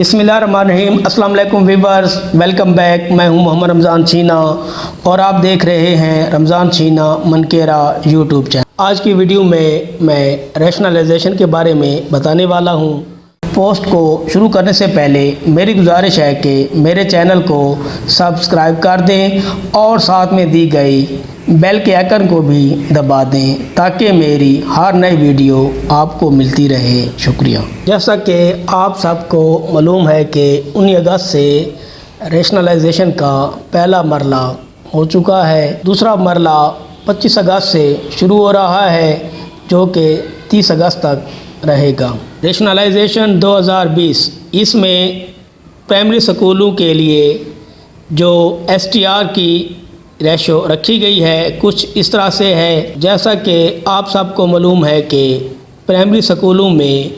बिस्मिल्लाहिर्रहमानिर्रहीम। अस्सलाम वालेकुम व्यूअर्स, वेलकम बैक। मैं हूं मोहम्मद रमज़ान छीना और आप देख रहे हैं रमज़ान छीना मनकेरा यूट्यूब चैनल। आज की वीडियो में मैं रैशनलाइजेशन के बारे में बताने वाला हूं। पोस्ट को शुरू करने से पहले मेरी गुजारिश है कि मेरे चैनल को सब्सक्राइब कर दें और साथ में दी गई बेल के आइकन को भी दबा दें ताकि मेरी हर नई वीडियो आपको मिलती रहे। शुक्रिया। जैसा कि आप सबको मालूम है कि 19 अगस्त से रैशनलाइजेशन का पहला मरला हो चुका है। दूसरा मरला 25 अगस्त से शुरू हो रहा है जो कि 30 अगस्त तक रहेगा। रैशनलाइजेशन 2020 इसमें प्राइमरी स्कूलों के लिए जो STR की रेशो रखी गई है कुछ इस तरह से है। जैसा कि आप सबको मालूम है कि प्राइमरी स्कूलों में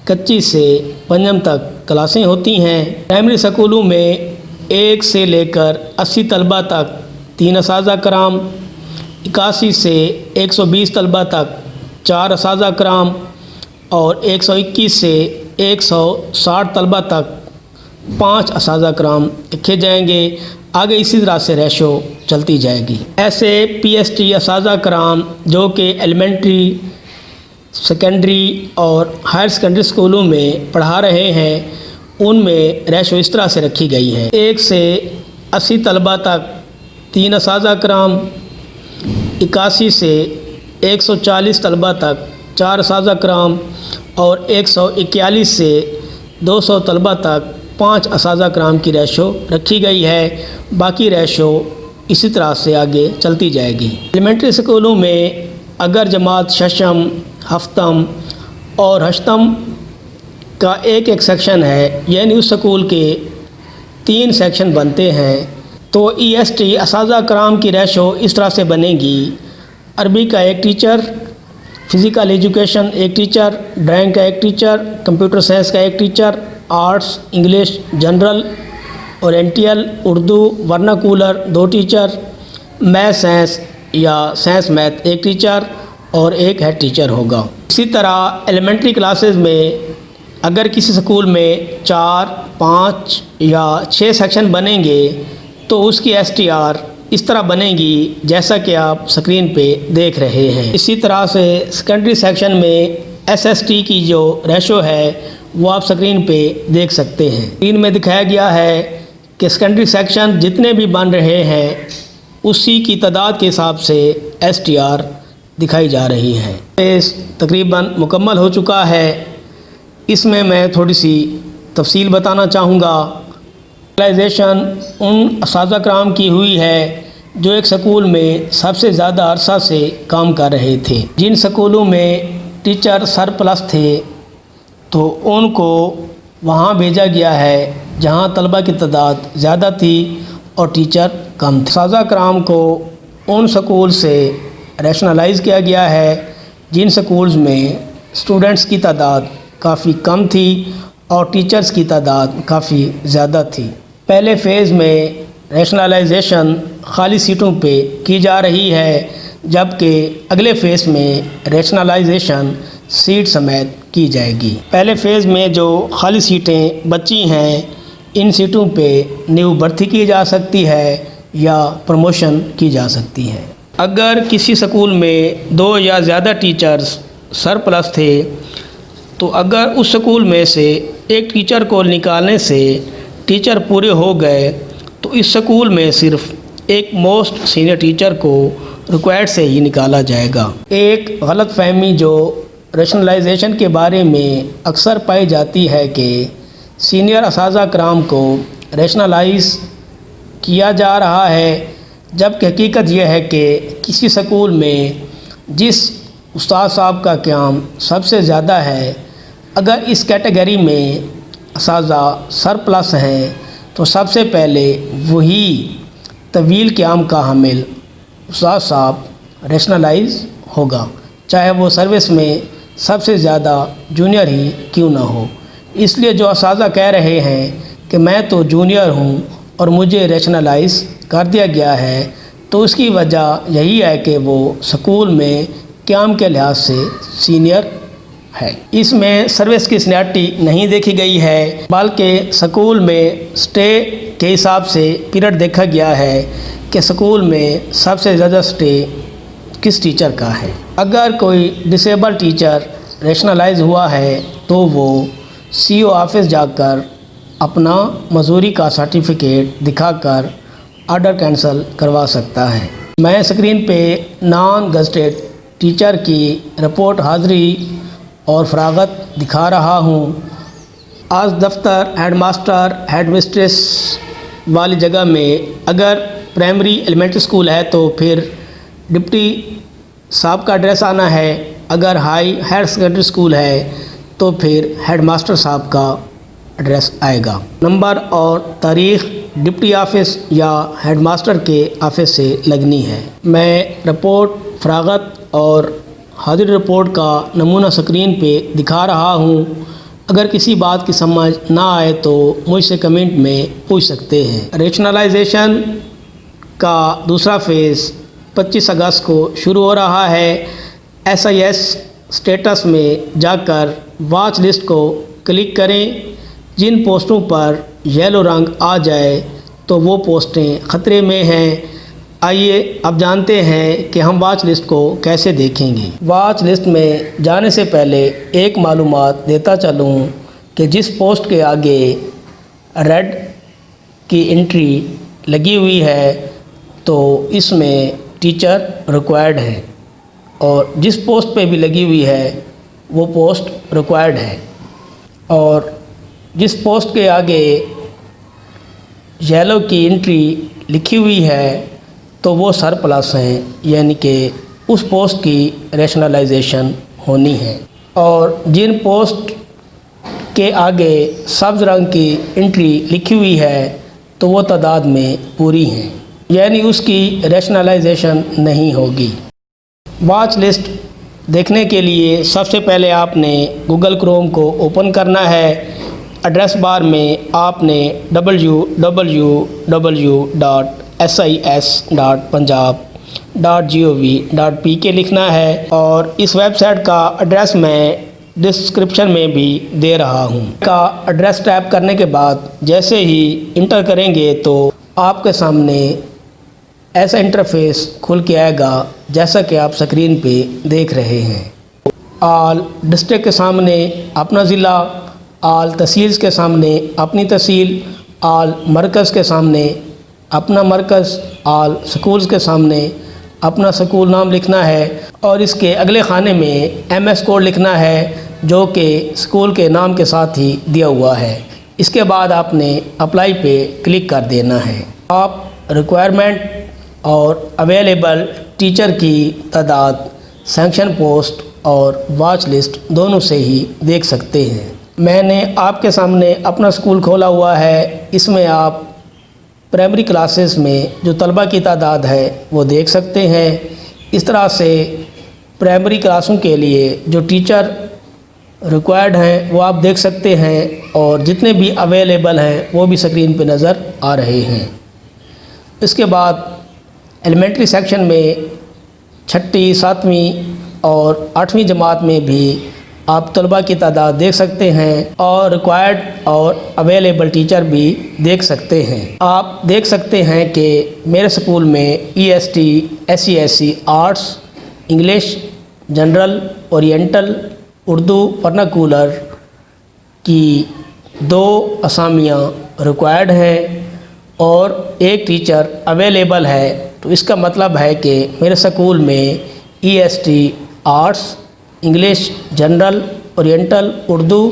कच्ची से पंजम तक क्लासें होती हैं। प्राइमरी स्कूलों में 1 से लेकर 80 तलबा तक 3 असातिज़ा कराम, 81 से 120 तलबा तक 4 असातिज़ा कराम और 121 से 160 तलबा तक 5 असातिज़ा कराम रखे जाएंगे। आगे इसी तरह से रेशो चलती जाएगी। ऐसे PST असातिज़ा कराम जो कि एलिमेंट्री, सेकेंडरी और हायर सेकेंडरी स्कूलों में पढ़ा रहे हैं उनमें रेशो इस तरह से रखी गई है। 1 से 80 तलबा तक 3 असातिज़ा कराम, 81 से 140 तलबा तक 4 असातिज़ा कराम और 141 से 200 तलबा तक 5 असातिज़ा कराम की रेशो रखी गई है। बाकी रेशो इसी तरह से आगे चलती जाएगी। एलिमेंट्री स्कूलों में अगर जमात शशम, हफ्तम और हश्तम का एक सेक्शन है यानी उस स्कूल के 3 सेक्शन बनते हैं तो EST असातिज़ा कराम की रेशो इस तरह से बनेगी। अरबी का एक टीचर, फ़िज़िकल एजुकेशन एक टीचर, ड्राइंग का एक टीचर, कंप्यूटर साइंस का एक teacher, arts, English, general, oriental, Urdu, vernacular 2 teacher, math science या साइंस मैथ एक टीचर और एक हेड टीचर होगा। इसी तरह एलिमेंट्री क्लासेस में अगर किसी स्कूल में 4, 5 या 6 सेक्शन बनेंगे तो उसकी STR इस तरह बनेगी जैसा कि आप स्क्रीन पे देख रहे हैं। इसी तरह से सेकेंडरी सेक्शन में SST की जो रेशो है वो आप स्क्रीन पे देख सकते हैं। स्क्रीन में दिखाया गया है कि सेकेंडरी सेक्शन जितने भी बन रहे हैं उसी की तादाद के हिसाब से STR दिखाई जा रही है। इस तकरीबन मुकम्मल हो चुका है। इसमें मैं थोड़ी सी तफसील बताना चाहूँगा। रैशनलाइजेशन उन असातिज़ा कराम की हुई है जो एक स्कूल में सबसे ज़्यादा अरसा से काम कर रहे थे। जिन स्कूलों में टीचर सरप्लस थे तो उनको वहाँ भेजा गया है जहाँ तलबा की तादाद ज़्यादा थी और टीचर कम थे। असातिज़ा कराम को उन स्कूल से रैशनलाइज़ किया गया है जिन स्कूल्स में स्टूडेंट्स की तादाद काफ़ी कम थी और टीचर्स की तादाद काफ़ी ज़्यादा थी। पहले फ़ेज़ में रैशनलाइजेशन खाली सीटों पे की जा रही है जबकि अगले फ़ेज़ में रैशनलाइजेशन सीट समेत की जाएगी। पहले फ़ेज़ में जो खाली सीटें बची हैं इन सीटों पे न्यू भर्ती की जा सकती है या प्रमोशन की जा सकती है। अगर किसी स्कूल में 2 या ज़्यादा टीचर्स सरप्लस थे तो अगर उस स्कूल में से एक टीचर को निकालने से टीचर पूरे हो गए तो इस स्कूल में सिर्फ एक मोस्ट सीनियर टीचर को रिक्वायर्ड से ही निकाला जाएगा। एक गलत फहमी जो रैशनलाइजेशन के बारे में अक्सर पाई जाती है कि सीनियर असातिज़ा कराम को रैशनलाइज किया जा रहा है, जबकि हकीकत यह है कि किसी स्कूल में जिस उस्ताद साहब का क़याम सबसे ज़्यादा है अगर इस कैटेगरी में असातिज़ा सरप्लस हैं तो सबसे पहले वही तवील क़याम का हामिल उस्ताद साहब रैशनलाइज होगा, चाहे वो सर्विस में सबसे ज़्यादा जूनियर ही क्यों ना हो। इसलिए जो असातिज़ा कह रहे हैं कि मैं तो जूनियर हूँ और मुझे रैशनलाइज कर दिया गया है तो उसकी वजह यही है कि वो स्कूल में क़याम के लिहाज से सीनियर ہے۔ اس میں سروس کی سینیارٹی نہیں دیکھی گئی ہے، بلکہ سکول میں اسٹے کے حساب سے پیریڈ دیکھا گیا ہے کہ سکول میں سب سے زیادہ اسٹے کس ٹیچر کا ہے۔ اگر کوئی ڈسیبل ٹیچر ریشنلائز ہوا ہے تو وہ سی او آفس جا کر اپنا مزدوری کا سرٹیفکیٹ دکھا کر آرڈر کینسل کروا سکتا ہے۔ میں اسکرین پہ نان گزٹڈ ٹیچر کی رپورٹ حاضری اور فراغت دکھا رہا ہوں۔ آج دفتر، ہیڈ ماسٹر، ہیڈ مسٹریس والی جگہ میں اگر پرائمری ایلیمنٹری اسکول ہے تو پھر ڈپٹی صاحب کا ایڈریس آنا ہے، اگر ہائر سیکنڈری اسکول ہے تو پھر ہیڈ ماسٹر صاحب کا ایڈریس آئے گا۔ نمبر اور تاریخ ڈپٹی آفس یا ہیڈ ماسٹر کے آفس سے لگنی ہے۔ میں رپورٹ، فراغت اور حاضری رپورٹ کا نمونہ اسکرین پہ دکھا رہا ہوں۔ اگر کسی بات کی سمجھ نہ آئے تو مجھ سے کمنٹ میں پوچھ سکتے ہیں۔ ریشنلائزیشن کا دوسرا فیز 25 اگست کو شروع ہو رہا ہے۔ SIS اسٹیٹس میں جا کر واچ لسٹ کو کلک کریں۔ جن پوسٹوں پر یلو رنگ آ جائے تو وہ پوسٹیں خطرے میں ہیں۔ آئیے اب جانتے ہیں کہ ہم واچ لسٹ کو کیسے دیکھیں گے۔ واچ لسٹ میں جانے سے پہلے ایک معلومات دیتا چلوں کہ جس پوسٹ کے آگے ریڈ کی انٹری لگی ہوئی ہے تو اس میں ٹیچر ریکوائرڈ ہے، اور جس پوسٹ پہ بھی لگی ہوئی ہے وہ پوسٹ ریکوائرڈ ہے، اور جس پوسٹ کے آگے یلو کی انٹری لکھی ہوئی ہے تو وہ سرپلس ہیں، یعنی کہ اس پوسٹ کی ریشنلائزیشن ہونی ہے۔ اور جن پوسٹ کے آگے سبز رنگ کی انٹری لکھی ہوئی ہے تو وہ تعداد میں پوری ہیں، یعنی اس کی ریشنلائزیشن نہیں ہوگی۔ واچ لسٹ دیکھنے کے لیے سب سے پہلے آپ نے گوگل کروم کو اوپن کرنا ہے۔ ایڈریس بار میں آپ نے www.sis.punjab.gov.pk لکھنا ہے، اور اس ویب سائٹ کا ایڈریس میں ڈسکرپشن میں بھی دے رہا ہوں۔ کا ایڈریس ٹائپ کرنے کے بعد جیسے ہی انٹر کریں گے تو آپ کے سامنے ایسا انٹرفیس کھل کے آئے گا جیسا کہ آپ اسکرین پہ دیکھ رہے ہیں۔ آل ڈسٹرکٹ کے سامنے اپنا ضلع، آل تحصیل کے سامنے اپنی تحصیل، آل مرکز کے سامنے اپنا مرکز، آل سکولز کے سامنے اپنا سکول نام لکھنا ہے، اور اس کے اگلے خانے میں MS کوڈ لکھنا ہے جو کہ سکول کے نام کے ساتھ ہی دیا ہوا ہے۔ اس کے بعد آپ نے اپلائی پہ کلک کر دینا ہے۔ آپ ریکوائرمنٹ اور اویلیبل ٹیچر کی تعداد سینکشن پوسٹ اور واچ لسٹ دونوں سے ہی دیکھ سکتے ہیں۔ میں نے آپ کے سامنے اپنا سکول کھولا ہوا ہے، اس میں آپ پرائمری کلاسز میں جو طلبہ کی تعداد ہے وہ دیکھ سکتے ہیں۔ اس طرح سے پرائمری کلاسوں کے لیے جو ٹیچر ریکوائرڈ ہیں وہ آپ دیکھ سکتے ہیں، اور جتنے بھی اویلیبل ہیں وہ بھی اسکرین پہ نظر آ رہے ہیں۔ اس کے بعد ایلیمنٹری سیکشن میں 6ٹھی، 7ویں اور 8ویں جماعت میں بھی آپ طلبہ کی تعداد دیکھ سکتے ہیں، اور ریکوائرڈ اور اویلیبل ٹیچر بھی دیکھ سکتے ہیں۔ آپ دیکھ سکتے ہیں کہ میرے سکول میں EST SC SC arts, English general, oriental, Urdu vernacular کی 2 اسامیاں ریکوائرڈ ہیں اور ایک ٹیچر اویلیبل ہے، تو اس کا مطلب ہے کہ میرے سکول میں EST arts, English general, oriental, Urdu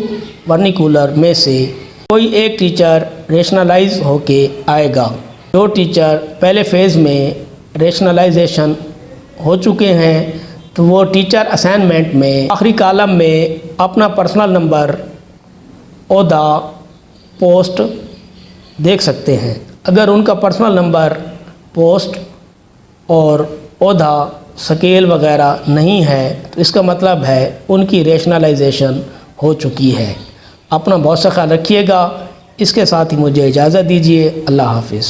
vernacular میں سے کوئی ایک ٹیچر ریشنلائز ہو کے آئے گا۔ جو ٹیچر پہلے فیز میں ریشنلائزیشن ہو چکے ہیں تو وہ ٹیچر اسائنمنٹ میں آخری کالم میں اپنا پرسنل نمبر، عہدہ، پوسٹ دیکھ سکتے ہیں۔ اگر ان کا پرسنل نمبر، پوسٹ اور عہدہ، سکیل وغیرہ نہیں ہے تو اس کا مطلب ہے ان کی ریشنلائزیشن ہو چکی ہے۔ اپنا بہت سا خیال رکھیے گا۔ اس کے ساتھ ہی مجھے اجازت دیجیے۔ اللہ حافظ۔